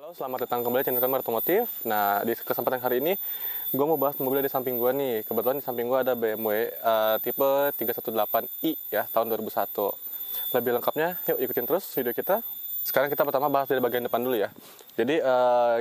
Halo, selamat datang kembali di channel kami Otomotif. Nah, di kesempatan hari ini, gue mau bahas mobil di samping gue nih. Kebetulan di samping gue ada BMW tipe 318i ya, tahun 2001. Lebih lengkapnya, yuk ikutin terus video kita. Sekarang kita pertama bahas dari bagian depan dulu ya. Jadi,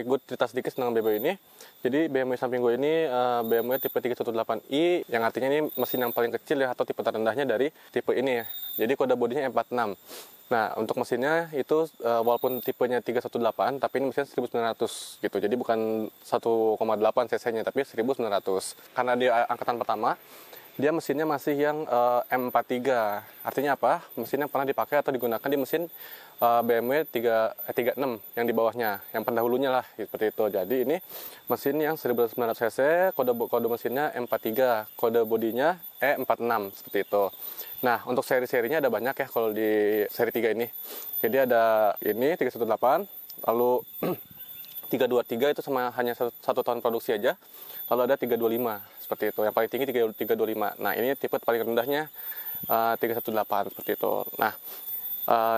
gue cerita sedikit tentang BMW ini. Jadi, BMW samping gue ini BMW tipe 318i, yang artinya ini mesin yang paling kecil ya, atau tipe terendahnya dari tipe ini ya. Jadi, kode bodinya 46. Nah, untuk mesinnya itu walaupun tipenya 318, tapi ini mesin 1900 gitu. Jadi bukan 1,8 cc-nya, tapi 1900. Karena dia angkatan pertama, dia mesinnya masih yang M43. Artinya apa? Mesin yang pernah dipakai atau digunakan di mesin BMW 36 yang di bawahnya, yang pendahulunya lah, seperti itu. Jadi ini mesin yang 1900 cc, kode mesinnya M43, kode bodinya E46, seperti itu. Nah, untuk seri-serinya ada banyak ya kalau di seri 3 ini. Jadi ada ini 318, lalu 323 itu hanya satu tahun produksi aja. Lalu ada 325, seperti itu. Yang paling tinggi 325. Nah, ini tipe paling rendahnya 318, seperti itu. Nah,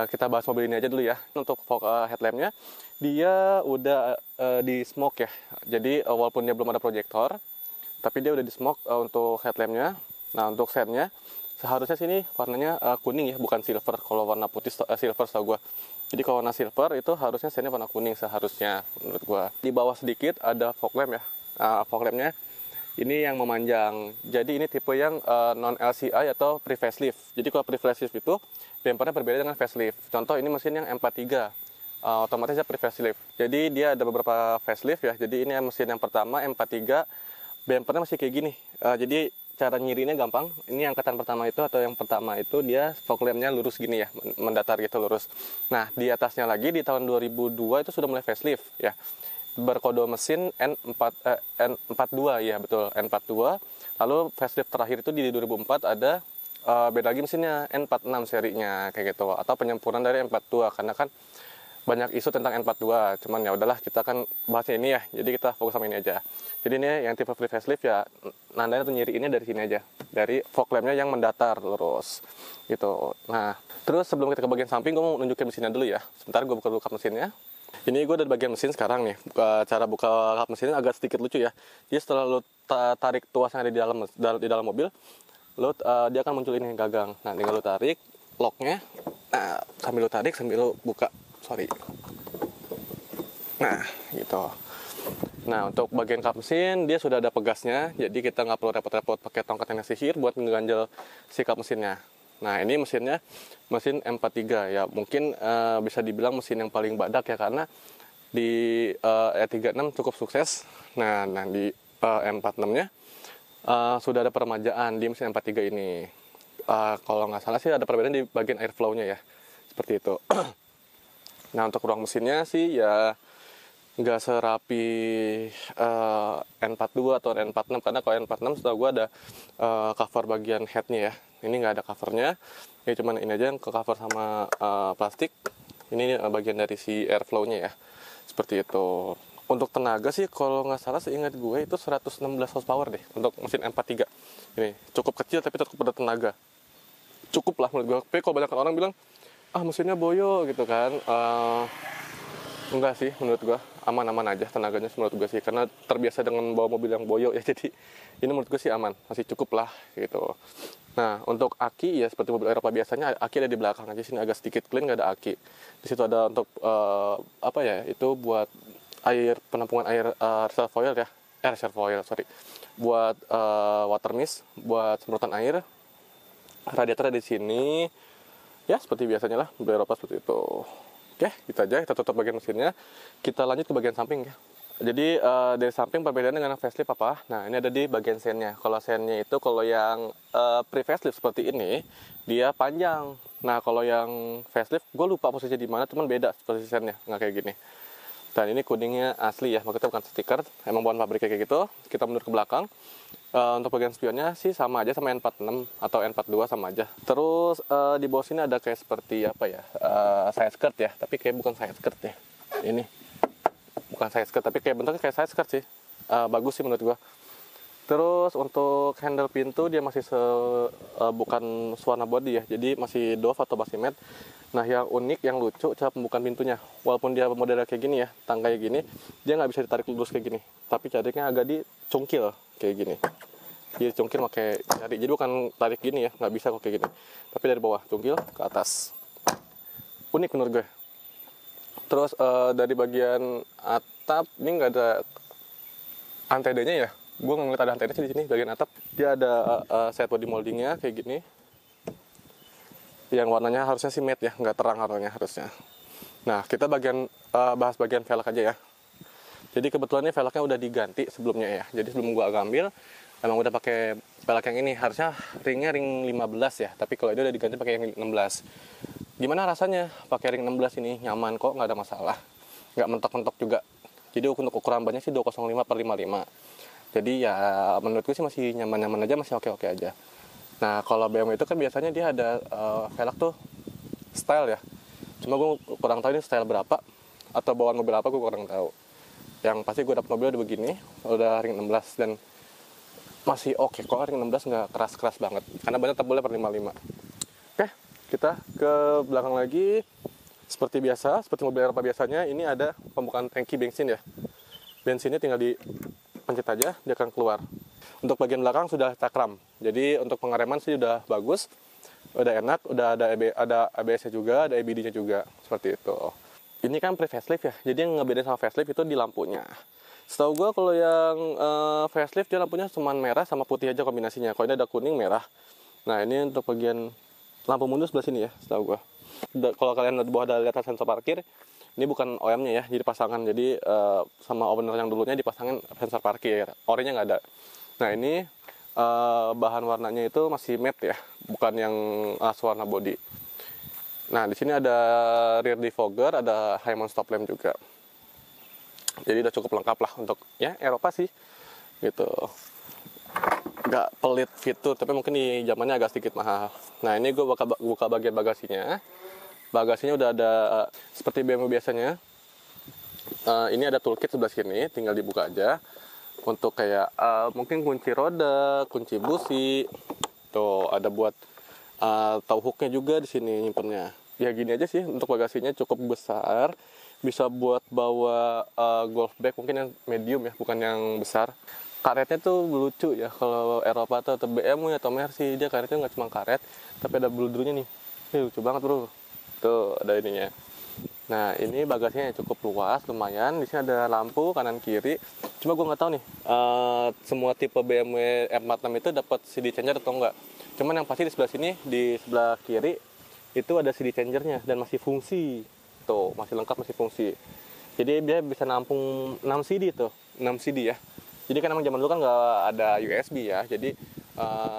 kita bahas mobil ini aja dulu ya. Untuk headlampnya, dia udah di smoke ya. Jadi walaupun dia belum ada proyektor, tapi dia udah di smoke untuk headlampnya. Nah, untuk setnya, seharusnya sini warnanya kuning ya, bukan silver. Kalau warna putih silver setahu gue. Jadi kalau warna silver itu harusnya setnya warna kuning seharusnya menurut gue. Di bawah sedikit ada fog lamp ya. Fog lampnya ini yang memanjang. Jadi ini tipe yang non LCI atau pre facelift. Jadi kalau pre facelift itu bumpernya berbeda dengan facelift. Contoh ini mesin yang M43. Otomatis ya pre facelift. Jadi dia ada beberapa facelift ya. Jadi ini mesin yang pertama M43, bumpernya masih kayak gini. Jadi cara nyirinya gampang. Ini angkatan pertama itu atau yang pertama itu dia fog lampnya lurus gini ya, mendatar gitu lurus. Nah, di atasnya lagi di tahun 2002 itu sudah mulai facelift ya. Berkode mesin N42 ya, betul, N42. Lalu facelift terakhir itu di 2004 ada beda lagi mesinnya N46 serinya kayak gitu, atau penyempurnaan dari N42 karena kan banyak isu tentang N42, cuman ya udahlah kita kan bahasnya ini ya, jadi kita fokus sama ini aja. Jadi ini yang tipe free facelift ya, nandanya tuh nyiri ini dari sini aja, dari fog lampnya yang mendatar lurus gitu. Nah, terus sebelum kita ke bagian samping, gue mau nunjukin mesinnya dulu ya. Sebentar gue buka dulu kap mesinnya. Ini gue dari bagian mesin sekarang nih. Cara buka kap mesinnya agak sedikit lucu ya. Jadi setelah lo tarik tuas yang ada di dalam mobil, dia akan muncul ini gagang. Nah, tinggal lo tarik locknya. Nah, sambil lo tarik sambil lo buka. Nah, gitu. Nah, untuk bagian kap mesin dia sudah ada pegasnya, jadi kita nggak perlu repot-repot pakai tongkat yang sisir buat mengganjel si kap mesinnya. Nah, ini mesinnya mesin M43 ya, mungkin bisa dibilang mesin yang paling badak ya, karena di E36 cukup sukses. Nah di M46-nya sudah ada peremajaan di mesin M43 ini. Kalau nggak salah sih ada perbedaan di bagian airflow-nya ya, seperti itu. Nah, untuk ruang mesinnya sih ya nggak serapi N42 atau N46, karena kalau N46 setahu gue ada cover bagian headnya ya. Ini nggak ada covernya, ini cuman ini aja yang ke cover sama plastik. Ini bagian dari si airflow-nya ya, seperti itu. Untuk tenaga sih kalau nggak salah seingat gue itu 116 horsepower deh untuk mesin M43. Ini cukup kecil tapi tetap bertenaga. Cukup lah menurut gue. Tapi kalau banyak orang bilang mesinnya boyo gitu kan, enggak sih, menurut gua aman-aman aja tenaganya menurut gua sih, karena terbiasa dengan bawa mobil yang boyo ya, jadi ini menurut gua sih aman, masih cukup lah gitu. Nah, untuk aki ya seperti mobil Eropa biasanya, aki ada di belakang aja, sini agak sedikit clean, nggak ada aki. Di situ ada untuk itu buat penampungan air reservoir ya, buat water mist, buat semprotan air. Radiator ada di sini ya, seperti biasanya lah mobil Eropa seperti itu. Oke, gitu aja, kita tutup bagian mesinnya. Kita lanjut ke bagian samping ya. Jadi dari samping perbedaan dengan facelift apa? Nah, ini ada di bagian sennya. Kalau sennya itu kalau yang pre-facelift seperti ini, dia panjang. Nah, kalau yang facelift, gue lupa posisinya di mana, cuman beda posisi sennya, nggak kayak gini. Dan ini kuningnya asli ya, maksudnya bukan stiker, emang bawaan pabriknya kayak gitu. Kita mundur ke belakang. Untuk bagian spionnya sih sama aja sama N46 atau N42 sama aja. Terus di bawah sini ada kayak seperti side skirt ya, tapi kayak bukan side skirt ya. Ini bukan side skirt, tapi kayak bentuknya kayak side skirt sih. Bagus sih menurut gua. Terus untuk handle pintu dia masih bukan warna body ya, jadi masih doff atau basi matte. Nah, yang unik, yang lucu cara pembukaan pintunya. Walaupun dia modelnya kayak gini ya, tangga kayak gini, dia nggak bisa ditarik lurus kayak gini. Tapi caranya agak dicungkil kayak gini. Jadi cungkil pakai jari. Jadi bukan tarik gini ya, nggak bisa kok kayak gini. Tapi dari bawah cungkil ke atas. Unik menurut gue. Terus dari bagian atap ini nggak ada antedanya ya. Gue nggak ngeliat ada antena sih di sini bagian atap. Dia ada set body moldingnya kayak gini. Yang warnanya harusnya sih matte ya, nggak terang warnanya harusnya. Nah, kita bahas bagian velg aja ya. Jadi kebetulan ini velgnya udah diganti sebelumnya ya. Jadi sebelum gua ambil, emang udah pakai velg yang ini. Harusnya ringnya ring 15 ya, tapi kalau ini udah diganti pakai yang 16. Gimana rasanya pakai ring 16 ini? Nyaman kok, nggak ada masalah. Nggak mentok-mentok juga. Jadi untuk ukuran bannya sih 205/55. Jadi ya menurutku sih masih nyaman-nyaman aja, masih oke-oke aja. Nah, kalau BMW itu kan biasanya dia ada velg tuh style ya. Cuma gue kurang tahu ini style berapa atau bawaan mobil apa, gue kurang tahu. Yang pasti gue dapet mobil udah begini, udah ring 16 dan masih oke kok, ring 16 nggak keras-keras banget. Karena banyak tebelnya per 55. Oke, kita ke belakang lagi. Seperti biasa, seperti mobil Eropa biasanya, ini ada pembukaan tangki bensin ya. Bensinnya tinggal dipencet aja, dia akan keluar. Untuk bagian belakang sudah cakram. Jadi untuk pengereman sih udah bagus, udah enak, udah ada ABS-nya juga, ada EBD-nya juga, seperti itu. Ini kan pre-facelift ya, jadi yang ngebedain sama facelift itu di lampunya. Setahu gue kalau yang facelift dia lampunya cuma merah sama putih aja kombinasinya. Kalau ini ada kuning merah. Nah, ini untuk bagian lampu mundur sebelah sini ya, setahu gue. Kalau kalian di bawah ada lihat sensor parkir, ini bukan OM-nya ya, jadi pasangan. Jadi sama owner yang dulunya dipasangin sensor parkir, orinya nggak ada. Nah, ini bahan warnanya itu masih matte ya, bukan yang warna body. Nah, di sini ada rear defogger, ada high mount stop lamp juga. Jadi udah cukup lengkap lah untuk ya Eropa sih, gitu. Nggak pelit fitur, tapi mungkin di zamannya agak sedikit mahal. Nah, ini gue buka bagian bagasinya. Bagasinya udah ada seperti BMW biasanya. Ini ada toolkit sebelah sini, tinggal dibuka aja. Untuk kayak mungkin kunci roda, kunci busi, tuh ada buat tahu hooknya juga di sini nyimpennya. Ya gini aja sih untuk bagasinya cukup besar, bisa buat bawa golf bag mungkin yang medium ya, bukan yang besar. Karetnya tuh lucu ya, kalau Eropa atau BMW atau Mercy dia karetnya nggak cuma karet, tapi ada bludernya nih. Ini lucu banget bro. Tuh ada ininya. Nah, ini bagasinya cukup luas, lumayan. Di sini ada lampu kanan kiri. Cuma gue nggak tahu nih, semua tipe BMW M46 itu dapat CD changer atau enggak. Cuman yang pasti di sebelah sini, di sebelah kiri itu ada CD changernya dan masih fungsi. Tuh, masih lengkap, masih fungsi. Jadi dia bisa nampung 6 CD tuh, 6 CD ya. Jadi kan emang zaman dulu kan nggak ada USB ya. Jadi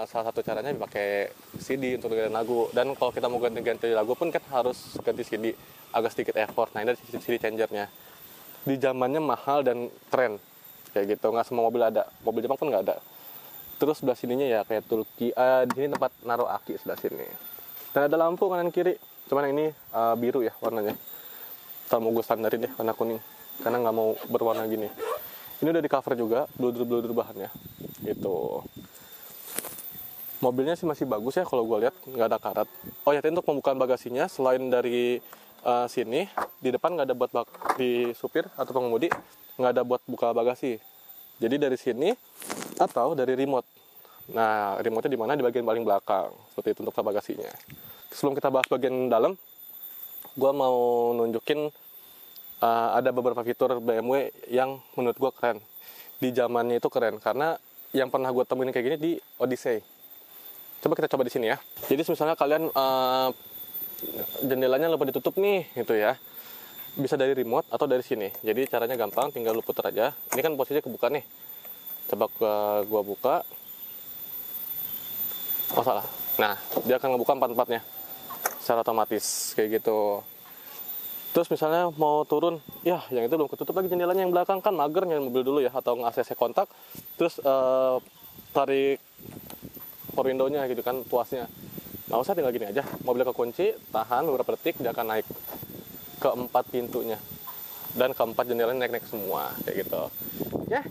salah satu caranya dipakai CD untuk dengerin lagu. Dan kalau kita mau ganti-ganti lagu pun kan harus ganti CD, agak sedikit effort. Nah, ini ada CD changernya. Di zamannya mahal dan keren kayak gitu. Nggak semua mobil ada, mobil Jepang pun nggak ada. Terus sebelah sininya ya kayak Turki. Di sini tempat naruh aki sebelah sini. Dan ada lampu kanan kiri. Cuman yang ini biru ya warnanya. Kalau mau gue standarin deh warna kuning, karena nggak mau berwarna gini. Ini udah di cover juga, bluder bahannya gitu. Mobilnya sih masih bagus ya kalau gue lihat, nggak ada karat. Oh ya, untuk pembukaan bagasinya selain dari sini, di depan nggak ada buat di supir atau pengemudi, nggak ada buat buka bagasi. Jadi dari sini atau dari remote. Nah, remote-nya di mana? Di bagian paling belakang. Seperti itu untuk bagasinya. Sebelum kita bahas bagian dalam, gue mau nunjukin ada beberapa fitur BMW yang menurut gue keren. Di zamannya itu keren karena yang pernah gue temuin kayak gini di Odyssey. Coba kita coba di sini ya. Jadi misalnya kalian jendelanya lupa ditutup nih, gitu ya. Bisa dari remote atau dari sini. Jadi caranya gampang, tinggal lu putar aja. Ini kan posisinya kebuka nih. Coba gua buka. Oh salah. Nah, dia akan ngebuka empat-empatnya secara otomatis kayak gitu. Terus misalnya mau turun, ya yang itu belum ketutup lagi jendelanya yang belakang, kan mager nyalain mobil dulu ya, atau nge-ACC kontak. Terus tarik power window-nya gitu kan, tuasnya. Nggak usah, tinggal gini aja. Mobilnya kekunci, tahan beberapa detik, dia akan naik ke 4 pintunya. Dan ke 4 jendelanya naik-naik semua, kayak gitu. Ya,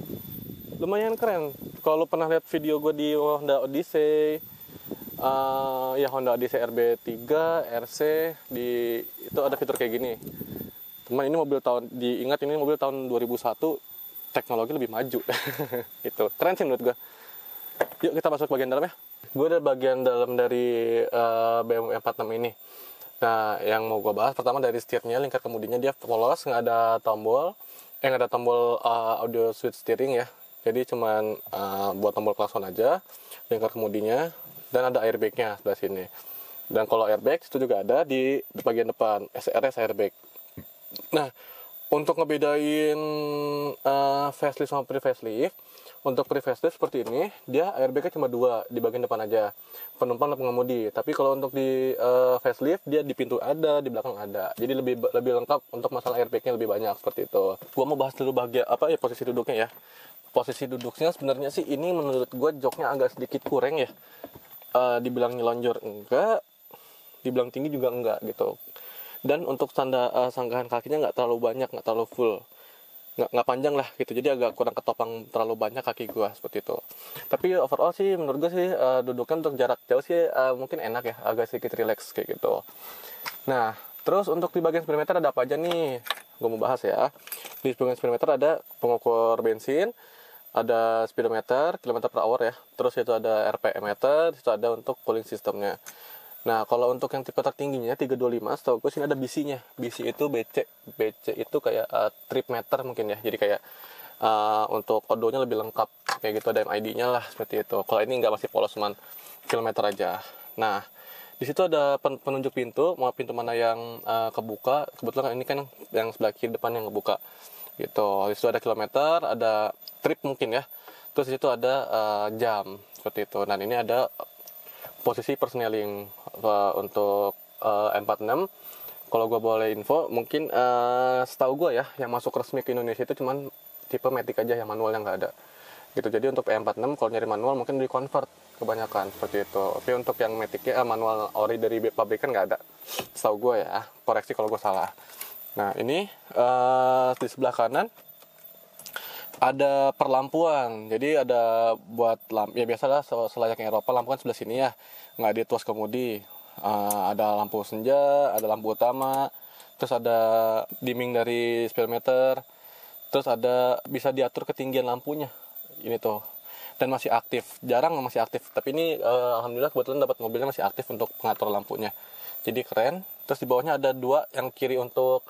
lumayan keren. Kalau lu pernah lihat video gue di Honda Odyssey, Ya Honda Odyssey RB3 RC itu ada fitur kayak gini. Teman, ini mobil diingat ini mobil tahun 2001, teknologi lebih maju. Gitu. Keren sih menurut gue. Yuk kita masuk bagian dalam ya. Gue ada bagian dalam dari BMW 46 ini. Nah, yang mau gue bahas pertama dari setirnya, lingkar kemudinya dia polos, nggak ada tombol audio switch steering ya. Jadi cuman buat tombol klakson aja, lingkar kemudinya, dan ada airbagnya sebelah sini. Dan kalau airbag itu juga ada di bagian depan, SRS airbag. Nah, untuk ngebedain facelift sama pre-facelift, untuk pre-facelift seperti ini, dia airbagnya cuma 2 di bagian depan aja, penumpang dan pengemudi. Tapi kalau untuk di facelift, dia di pintu ada, di belakang ada. Jadi lebih lengkap untuk masalah airbagnya lebih banyak seperti itu. Gua mau bahas dulu posisi duduknya ya. Posisi duduknya sebenarnya sih ini menurut gue joknya agak sedikit kurang ya. Dibilang nyelonjor enggak, dibilang tinggi juga enggak gitu. Dan untuk sanggahan kakinya nggak terlalu banyak, nggak terlalu full, nggak panjang lah gitu. Jadi agak kurang ketopang terlalu banyak kaki gue seperti itu. Tapi overall sih menurut gue sih duduknya untuk jarak jauh sih mungkin enak ya, agak sedikit relax kayak gitu. Nah, terus untuk di bagian speedometer ada apa aja nih? Gue mau bahas ya. Di bagian speedometer ada pengukur bensin, ada speedometer, kilometer per hour ya. Terus itu ada RPM meter, itu ada untuk cooling systemnya. Nah, kalau untuk yang tipe tertingginya 325, setahu gue sini ada BC-nya. BC itu BC itu kayak trip meter mungkin ya. Jadi kayak untuk odonya lebih lengkap. Kayak gitu ada MID-nya lah seperti itu. Kalau ini nggak, masih polos, cuman kilometer aja. Nah, di situ ada penunjuk pintu, mau pintu mana yang kebuka. Kebetulan ini kan yang sebelah kiri depan yang kebuka. Gitu. Di situ ada kilometer, ada trip mungkin ya. Terus di situ ada jam seperti itu. Dan ini ada posisi persneling untuk M46. Kalau gue boleh info, mungkin setahu gue ya, yang masuk resmi ke Indonesia itu cuman tipe Matic aja, yang manual yang nggak ada. Gitu. Jadi untuk M46 kalau nyari manual mungkin di convert kebanyakan seperti itu. Tapi untuk yang Maticnya manual ori dari pabrikan nggak ada. Setahu gue ya, koreksi kalau gue salah. Nah ini di sebelah kanan ada perlampuan. Jadi ada buat ya biasalah selayaknya Eropa, lampu kan sebelah sini ya, nggak di tuas kemudi. Ada lampu senja, ada lampu utama, terus ada dimming dari speedometer, terus ada bisa diatur ketinggian lampunya ini tuh, dan masih aktif. Jarang masih aktif, tapi ini alhamdulillah kebetulan dapat mobilnya masih aktif untuk pengatur lampunya, jadi keren. Terus di bawahnya ada 2, yang kiri untuk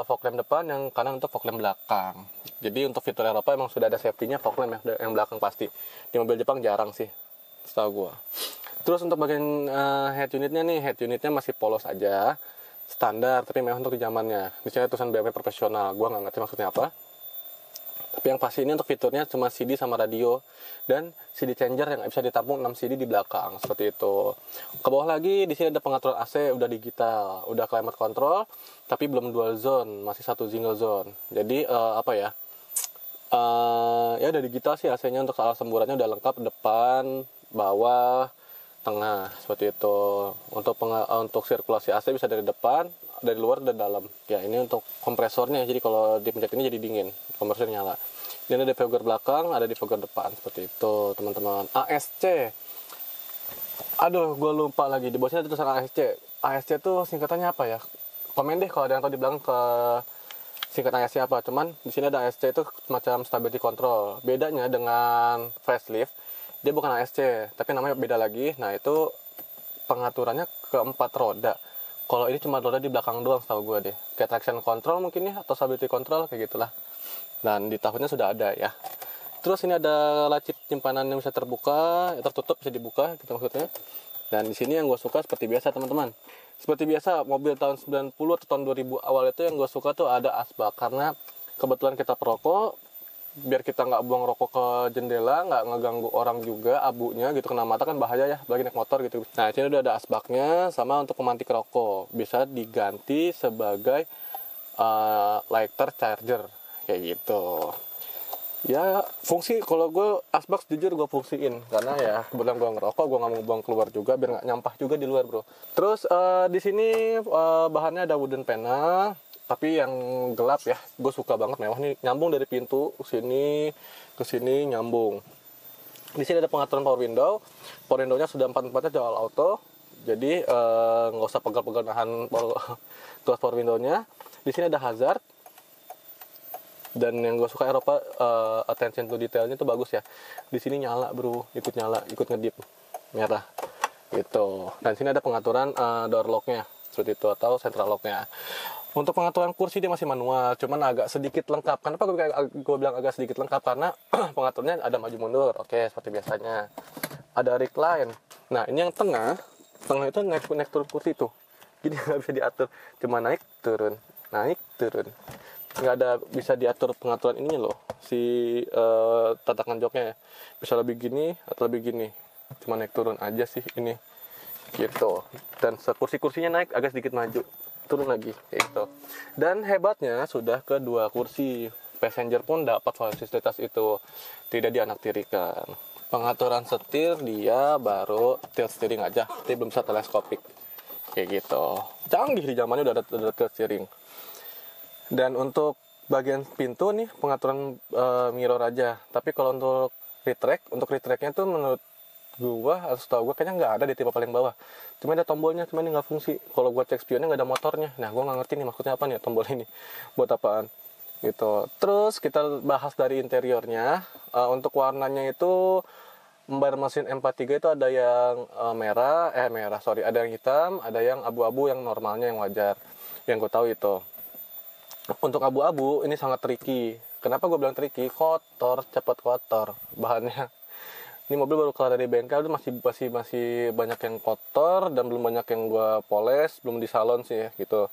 fog lamp depan, yang kanan untuk fog lamp belakang. Jadi untuk fitur Eropa emang sudah ada safety-nya fog lamp yang belakang pasti. Di mobil Jepang jarang sih, setahu gua. Terus untuk bagian head unitnya nih, head unitnya masih polos aja, standar, tapi memang untuk di zamannya. Di sini tulisan BMW profesional, gua nggak ngerti maksudnya apa. Tapi yang pasti ini untuk fiturnya cuma CD sama radio, dan CD changer yang bisa ditampung 6 CD di belakang seperti itu. Ke bawah lagi di sini ada pengaturan AC, udah digital, udah climate control, tapi belum dual zone, masih satu single zone. Jadi ya udah digital sih AC-nya. Untuk alas semburannya udah lengkap, depan, bawah, tengah seperti itu. Untuk sirkulasi AC bisa dari depan, dari luar, dan dalam. Ya ini untuk kompresornya, jadi kalau dipencet ini jadi dingin, kompresor nyala. Ini ada defogger belakang, ada defogger depan seperti itu teman-teman. ASC, aduh gue lupa lagi, di bawahnya ada tulisan ASC. ASC itu singkatannya apa ya? Komen deh kalau ada yang tahu di belakang ke singkatan ASC apa. Cuman di sini ada ASC itu semacam stability control. Bedanya dengan facelift, dia bukan ASC, tapi namanya beda lagi. Nah itu pengaturannya ke 4 roda. Kalau ini cuma roda di belakang doang setahu gue deh. Kayak traction control mungkin ya, atau stability control kayak gitulah. Dan di tahunnya sudah ada ya. Terus ini ada laci penyimpanan yang bisa terbuka, tertutup bisa dibuka gitu maksudnya. Dan di sini yang gue suka seperti biasa teman-teman. Seperti biasa mobil tahun 90 atau tahun 2000 awal itu yang gue suka tuh ada asbak, karena kebetulan kita perokok, biar kita nggak buang rokok ke jendela, nggak ngeganggu orang juga, abunya gitu kena mata kan bahaya ya, apalagi naik motor gitu. Nah ini udah ada asbaknya, sama untuk pemantik rokok bisa diganti sebagai lighter charger kayak gitu. Ya fungsi, kalau gue asbak jujur gue fungsiin, karena ya kebetulan gue ngerokok, gue nggak mau buang keluar juga biar nggak nyampah juga di luar bro. Terus di sini bahannya ada wooden panel, tapi yang gelap ya, gue suka banget, mewah nih, nyambung dari pintu ke sini nyambung. Di sini ada pengaturan power window. Power window-nya sudah 4-4-nya dual auto. Jadi nggak usah pegal-pegal nahan tuas power window-nya. Di sini ada hazard. Dan yang gue suka Eropa, attention to detailnya itu bagus ya. Di sini nyala bro, ikut nyala, ikut ngedip merah gitu. Dan sini ada pengaturan door lock-nya seperti itu, atau central lock-nya. Untuk pengaturan kursi dia masih manual, cuman agak sedikit lengkap. Kenapa gue bilang agak sedikit lengkap? Karena pengaturnya ada maju mundur, oke, seperti biasanya. Ada recline. Nah ini yang tengah itu naik turun kursi tuh. Jadi nggak bisa diatur, cuma naik turun. Nggak ada bisa diatur pengaturan ininya loh, si tatakan joknya ya. Bisa lebih gini atau lebih gini, cuma naik turun aja sih ini gitu. Dan kursinya naik agak sedikit maju, turun lagi gitu. Dan hebatnya sudah ke 2 kursi, passenger pun dapat fasilitas itu, tidak dianaktirikan. Pengaturan setir dia baru tilt steering aja, tapi belum bisa teleskopik kayak gitu. Canggih di zamannya udah ada tilt steering. Dan untuk bagian pintu nih pengaturan mirror aja. Tapi kalau untuk retract-nya tuh menurut gua atau setahu gua kayaknya nggak ada di tipe paling bawah. Cuma ada tombolnya, cuma ini nggak fungsi. Kalau gua cek spionnya nggak ada motornya. Nah gua nggak ngerti nih maksudnya apa nih tombol ini, buat apaan gitu. Terus kita bahas dari interiornya. Untuk warnanya itu bar mesin M43 itu ada yang ada yang hitam, ada yang abu-abu yang normalnya yang wajar. Yang gue tahu itu. Untuk abu-abu ini sangat tricky. Kenapa gue bilang tricky? Cepat kotor bahannya. Ini mobil baru keluar dari bengkel itu masih banyak yang kotor dan belum banyak yang gue poles, belum di salon sih ya gitu.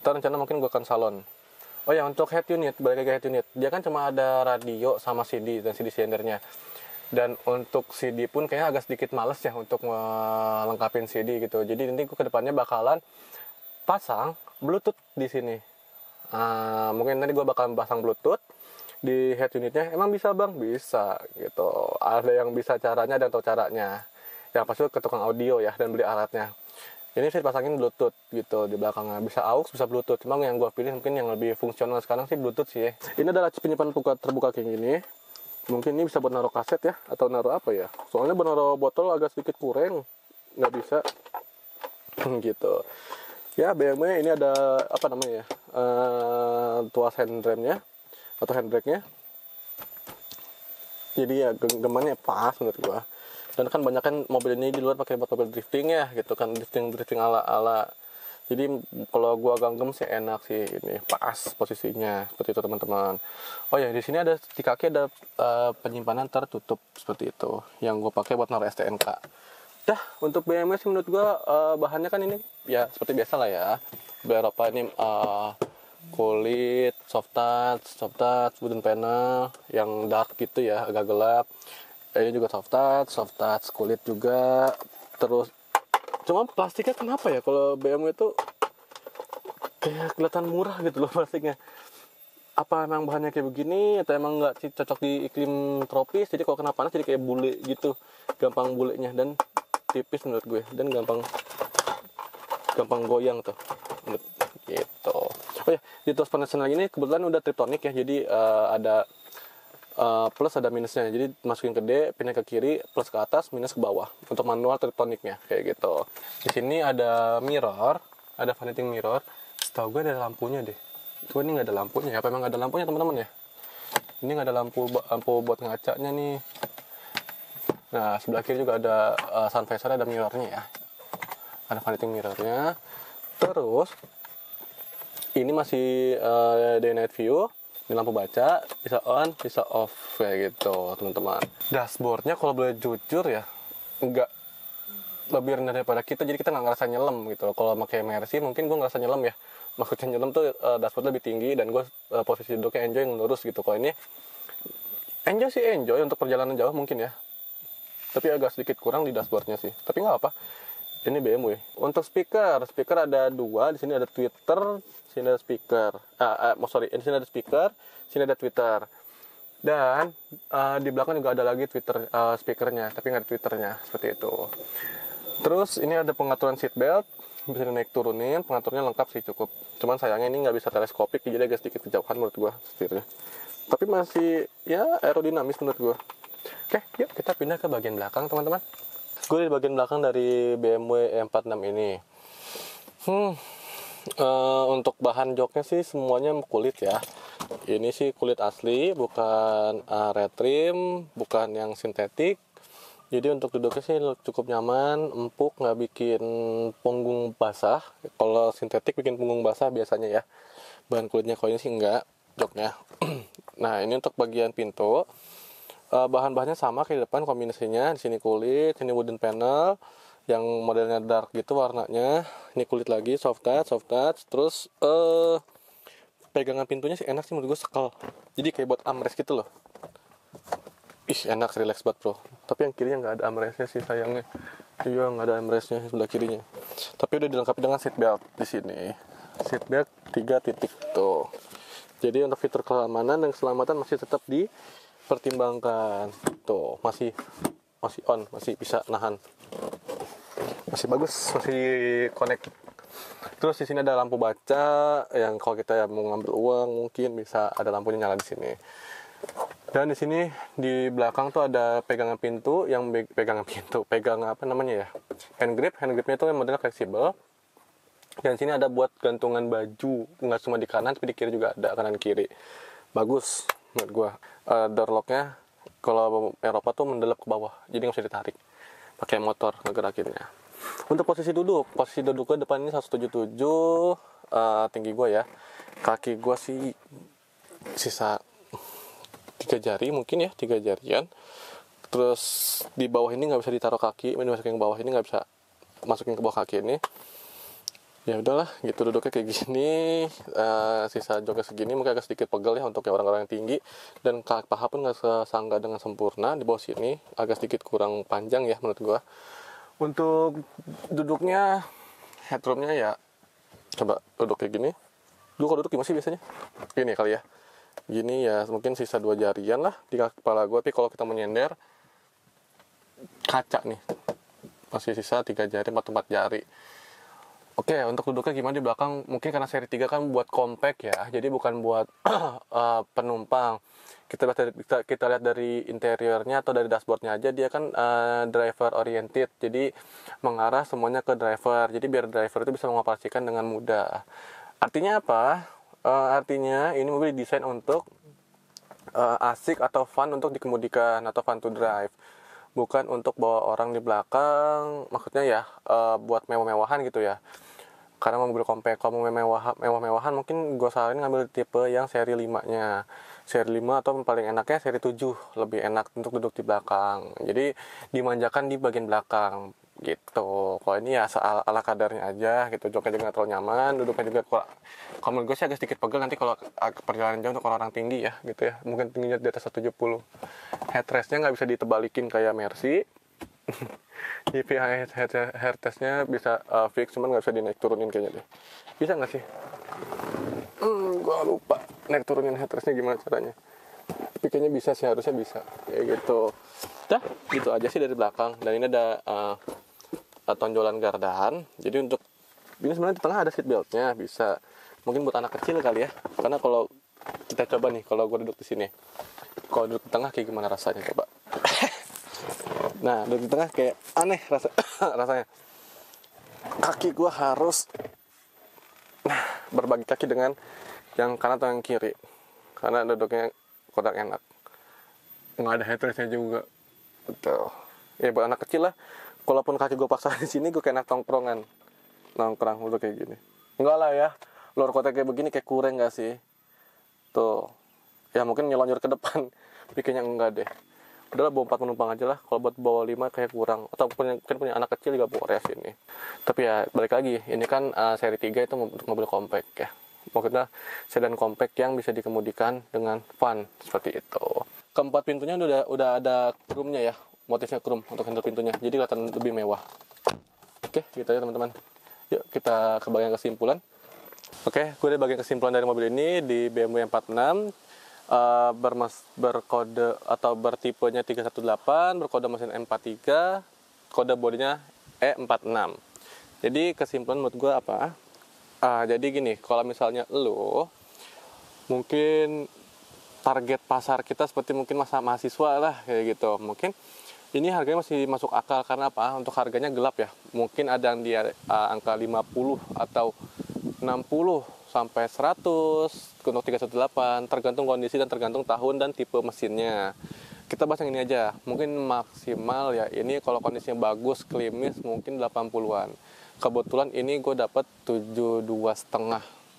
Ntar rencana mungkin gue akan salon. Oh ya, untuk head unit, balik lagi ke head unit. Dia kan cuma ada radio sama CD dan CD sendernya. Dan untuk CD pun kayaknya agak sedikit males ya untuk melengkapin CD gitu. Jadi nanti gue kedepannya bakalan pasang Bluetooth di sini. Mungkin nanti gue bakal pasang Bluetooth di head unitnya. Emang bisa bang? Bisa gitu. Ada yang bisa caranya dan tahu caranya. Yang pasti ke tukang audio ya dan beli alatnya. Ini bisa dipasangin Bluetooth gitu di belakangnya. Bisa aux, bisa Bluetooth. Cuma yang gue pilih mungkin yang lebih fungsional sekarang sih Bluetooth sih ya. Ini adalah penyimpanan terbuka kayak gini. Mungkin ini bisa buat naruh kaset ya, atau naruh apa ya. Soalnya buat naruh botol agak sedikit kurang. Nggak bisa. Gitu. Ya BMW ini ada apa namanya ya, tuas handremnya atau handbrake-nya. Jadi ya gemannya pas menurut gua. Dan kan banyak kan mobil ini di luar pakai mobil drifting ya gitu kan, drifting ala. Jadi kalau gua ganggem sih enak sih, ini pas posisinya seperti itu teman-teman. Oh ya, di sini ada di kaki ada penyimpanan tertutup seperti itu yang gua pakai buat naruh STNK. Dah, untuk BMW sih menurut gue bahannya kan ini ya seperti biasa lah ya. Di Eropa ini kulit, soft touch, wooden panel yang dark gitu ya, agak gelap. Ini juga soft touch, kulit juga. Terus cuma plastiknya kenapa ya kalau BMW itu kayak kelihatan murah gitu loh plastiknya. Apa emang bahannya kayak begini atau emang nggak cocok di iklim tropis, jadi kalau kena panas jadi kayak bule gitu, gampang bulenya dan tipis menurut gue dan gampang goyang tuh gitu. Oh ya, di tuas penesan lagi ini kebetulan udah triptonic ya, jadi ada plus ada minusnya. Jadi masukin ke D, pindah ke kiri, plus ke atas, minus ke bawah untuk manual triptonicnya kayak gitu. Di sini ada mirror, ada vanity mirror. Setahu gue ada lampunya deh. Gue ini nggak ada lampunya. Apa emang nggak ada lampunya teman-teman ya? Ini nggak ada lampu buat ngacanya nih. Nah, sebelah kiri juga ada sun visor, ada mirrornya ya. Ada vanity mirrornya. Terus, ini masih day night view. Ini lampu baca, bisa on, bisa off kayak gitu, teman-teman. Dashboardnya kalau boleh jujur ya, nggak lebih rendah daripada kita, jadi kita nggak ngerasa nyelem gitu. Kalau pakai Mercy, mungkin gue ngerasa nyelem ya. Maksudnya nyelem tuh dashboard lebih tinggi dan gue posisi duduknya enjoy lurus gitu. Kalau ini enjoy untuk perjalanan jauh mungkin ya. Tapi agak sedikit kurang di dashboardnya sih. Tapi nggak apa. Ini BMW. Untuk speaker ada 2. Di sini ada Twitter, sini ada speaker. Di sini ada speaker, sini ada Twitter. Dan di belakang juga ada lagi Twitter speakernya, tapi nggak ada Twitternya seperti itu. Terus ini ada pengaturan seat belt, bisa naik turunin, pengaturnya lengkap sih cukup. Cuman sayangnya ini nggak bisa teleskopik, jadi agak sedikit kejauhan menurut gua setirnya. Tapi masih ya aerodinamis menurut gua. Oke, yuk kita pindah ke bagian belakang teman-teman. Gue di bagian belakang dari BMW E46 ini. Untuk bahan joknya sih semuanya kulit ya. Ini sih kulit asli, bukan red trim, bukan yang sintetik. Jadi untuk duduknya sih cukup nyaman, empuk, nggak bikin punggung basah. Kalau sintetik bikin punggung basah biasanya ya. Bahan kulitnya, kalau ini sih enggak, joknya. Nah ini untuk bagian pintu, bahan-bahannya sama kayak di depan, kombinasinya. Di sini kulit, sini wooden panel, yang modelnya dark gitu warnanya. Ini kulit lagi, soft touch. Terus pegangan pintunya sih enak sih menurut gue, sekal. Jadi kayak buat armrest gitu loh. Enak, relax banget bro. Tapi yang kirinya nggak ada armrestnya sih sayangnya. Iya, nggak ada armrestnya sebelah kirinya. Tapi udah dilengkapi dengan seat belt di sini. Seat belt 3 titik tuh. Jadi untuk fitur keamanan dan keselamatan masih tetap dipertimbangkan. Tuh, masih on, masih bisa nahan. Masih bagus, masih connect. Terus di sini ada lampu baca yang kalau kita mau ngambil uang mungkin bisa ada lampunya nyala di sini. Dan di sini di belakang tuh ada pegangan pintu, pegangan apa namanya ya? Hand gripnya tuh yang modelnya fleksibel. Dan sini ada buat gantungan baju, nggak cuma di kanan tapi di kiri juga ada, kanan kiri. Bagus menurut gua. Door locknya kalau Eropa tuh mendelep ke bawah, jadi nggak bisa ditarik. Pakai motor ngegerakinnya. Untuk posisi duduk gua depan ini 177, tinggi gua ya. Kaki gua sih sisa 3 jari mungkin ya, 3 jarian. Terus di bawah ini nggak bisa ditaruh kaki, ini masukin ke bawah ini nggak bisa masukin ke bawah kaki ini. Ya udahlah, gitu duduknya kayak gini. Sisa joknya segini, mungkin agak sedikit pegel ya untuk orang-orang yang tinggi. Dan paha pun nggak sesangga dengan sempurna. Di bawah sini agak sedikit kurang panjang ya menurut gua. Untuk duduknya, headroomnya ya coba duduk kayak gini. Dulu kalau duduk gimana sih biasanya? Gini kali ya. Gini ya, mungkin sisa 2 jarian lah di kepala gue. Tapi kalau kita menyender, kaca nih masih sisa 3 jari, 4 jari. Oke, untuk duduknya gimana di belakang? Mungkin karena seri 3 kan buat compact ya, jadi bukan buat penumpang. Kita lihat dari interiornya atau dari dashboardnya aja, dia kan driver oriented, jadi mengarah semuanya ke driver. Jadi biar driver itu bisa mengoperasikan dengan mudah. Artinya apa? Artinya ini mobil didesain untuk asik atau fun untuk dikemudikan atau fun to drive, bukan untuk bawa orang di belakang. Maksudnya ya buat mewah-mewahan gitu ya. Karena mobil compact, kalau mau mewah-mewahan mungkin gue saranin ngambil tipe yang seri 5-nya. Seri 5 atau paling enaknya seri 7, lebih enak untuk duduk di belakang. Jadi dimanjakan di bagian belakang gitu. Kalau ini ya ala kadarnya aja gitu. Joknya juga gak terlalu nyaman, duduknya juga kalau menurut gue sih agak sedikit pegel nanti kalau perjalanan jauh untuk orang tinggi ya gitu ya. Mungkin tingginya di atas 170. Headrestnya nggak bisa ditebalikin kayak Mercy. Jadi headrestnya bisa fix, cuman nggak bisa dinaik turunin kayaknya deh. Bisa nggak sih? Gue lupa naik turunin headrestnya gimana caranya. Tapi kayaknya bisa sih, harusnya bisa. Kayak gitu. Dah, gitu aja sih dari belakang. Dan ini ada tonjolan gardan. Jadi untuk ini sebenarnya di tengah ada seat beltnya, bisa. Mungkin buat anak kecil kali ya. Karena kalau kita coba nih, kalau gue duduk di sini, kalau duduk di tengah kayak gimana rasanya coba. Nah, duduk di tengah kayak aneh rasanya. Kaki gue harus berbagi kaki dengan yang kanan atau yang kiri, karena duduknya kurang enak. Nggak ada headrestnya juga. Betul. Ya buat anak kecil lah. Kalaupun kaki gue paksa di sini, gue kayak anak nongkrong udah kayak gini. Enggak lah ya. Luar kota kayak begini kayak kurang nggak sih? Tuh. Ya mungkin nyelonjor ke depan. Pikirnya enggak deh. Udahlah bawa 4 penumpang aja lah. Kalau buat bawa 5 kayak kurang. Atau punya anak kecil juga boleh sini. Tapi ya balik lagi, ini kan seri 3 itu untuk mobil compact ya. Maksudnya sedan compact yang bisa dikemudikan dengan fun seperti itu. Keempat pintunya udah ada chrome-nya ya. Motifnya chrome untuk handle pintunya. Jadi kelihatan lebih mewah. Oke, gitu ya teman-teman. Yuk kita ke bagian kesimpulan. Oke, gue di bagian kesimpulan dari mobil ini di BMW 46. Berkode atau bertipenya 318, berkode mesin M43, kode bodinya E46. Jadi kesimpulan menurut gue apa? Jadi gini, kalau misalnya lo mungkin target pasar kita seperti mungkin masa mahasiswa lah kayak gitu. Mungkin ini harganya masih masuk akal karena apa? Untuk harganya gelap ya. Mungkin ada yang di angka 50 atau 60 sampai 100 untuk 318, tergantung kondisi dan tergantung tahun dan tipe mesinnya. Kita bahas yang ini aja. Mungkin maksimal ya ini kalau kondisinya bagus, klimis mungkin 80-an. Kebetulan ini gue dapat 72,5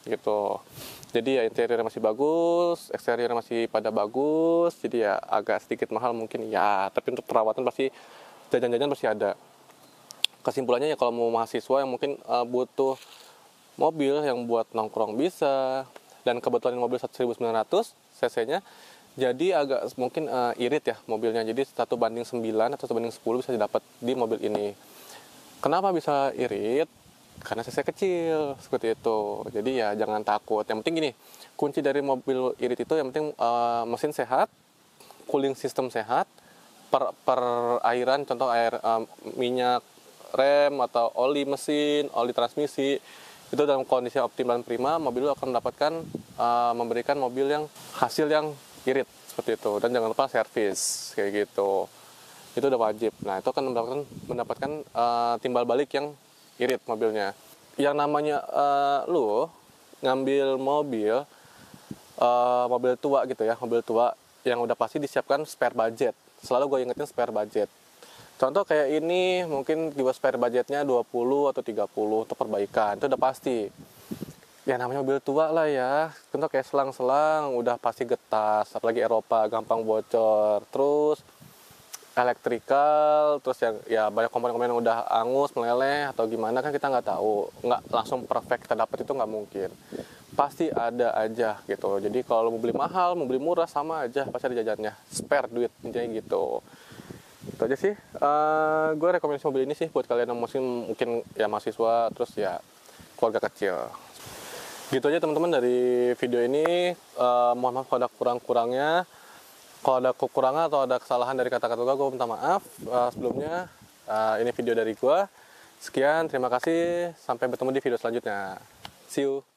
gitu. Jadi ya interiornya masih bagus, eksteriornya masih pada bagus. Jadi ya agak sedikit mahal mungkin ya, tapi untuk perawatan pasti jajan-jajan pasti ada. Kesimpulannya ya kalau mau mahasiswa yang mungkin butuh mobil yang buat nongkrong bisa, dan kebetulan mobil 1900 cc-nya, jadi agak mungkin irit ya mobilnya. Jadi 1:9 atau 1:10 bisa didapat di mobil ini. Kenapa bisa irit? Karena cc kecil, seperti itu. Jadi ya jangan takut. Yang penting gini, kunci dari mobil irit itu yang penting mesin sehat, cooling system sehat, perairan, contoh air minyak rem atau oli mesin, oli transmisi, itu dalam kondisi optimal dan prima, mobil akan mendapatkan memberikan mobil yang hasil yang irit seperti itu. Dan jangan lupa servis kayak gitu. Itu udah wajib. Nah, itu akan mendapatkan timbal balik yang irit mobilnya. Yang namanya lu ngambil mobil tua gitu ya, mobil tua yang udah pasti disiapkan spare budget. Selalu gue ingetin spare budget. Contoh kayak ini mungkin juga spare budgetnya 20 atau 30 untuk perbaikan. Itu udah pasti. Ya namanya mobil tua lah ya. Contoh kayak selang-selang udah pasti getas, apalagi Eropa gampang bocor. Terus elektrikal, terus yang ya banyak komponen-komponen yang udah angus, meleleh atau gimana kan kita nggak tahu, nggak langsung perfect kita dapat, itu nggak mungkin, pasti ada aja gitu. Jadi kalau mau beli mahal, mau beli murah sama aja, pasti ada jajannya, spare duit intinya gitu. Itu aja sih, gue rekomendasi mobil ini sih buat kalian yang mungkin ya mahasiswa, terus ya keluarga kecil. Gitu aja teman-teman dari video ini. Mohon maaf kalau ada kurang-kurangnya. Kalau ada kekurangan atau ada kesalahan dari kata-kata gue minta maaf sebelumnya. Ini video dari gue. Sekian, terima kasih. Sampai bertemu di video selanjutnya. See you.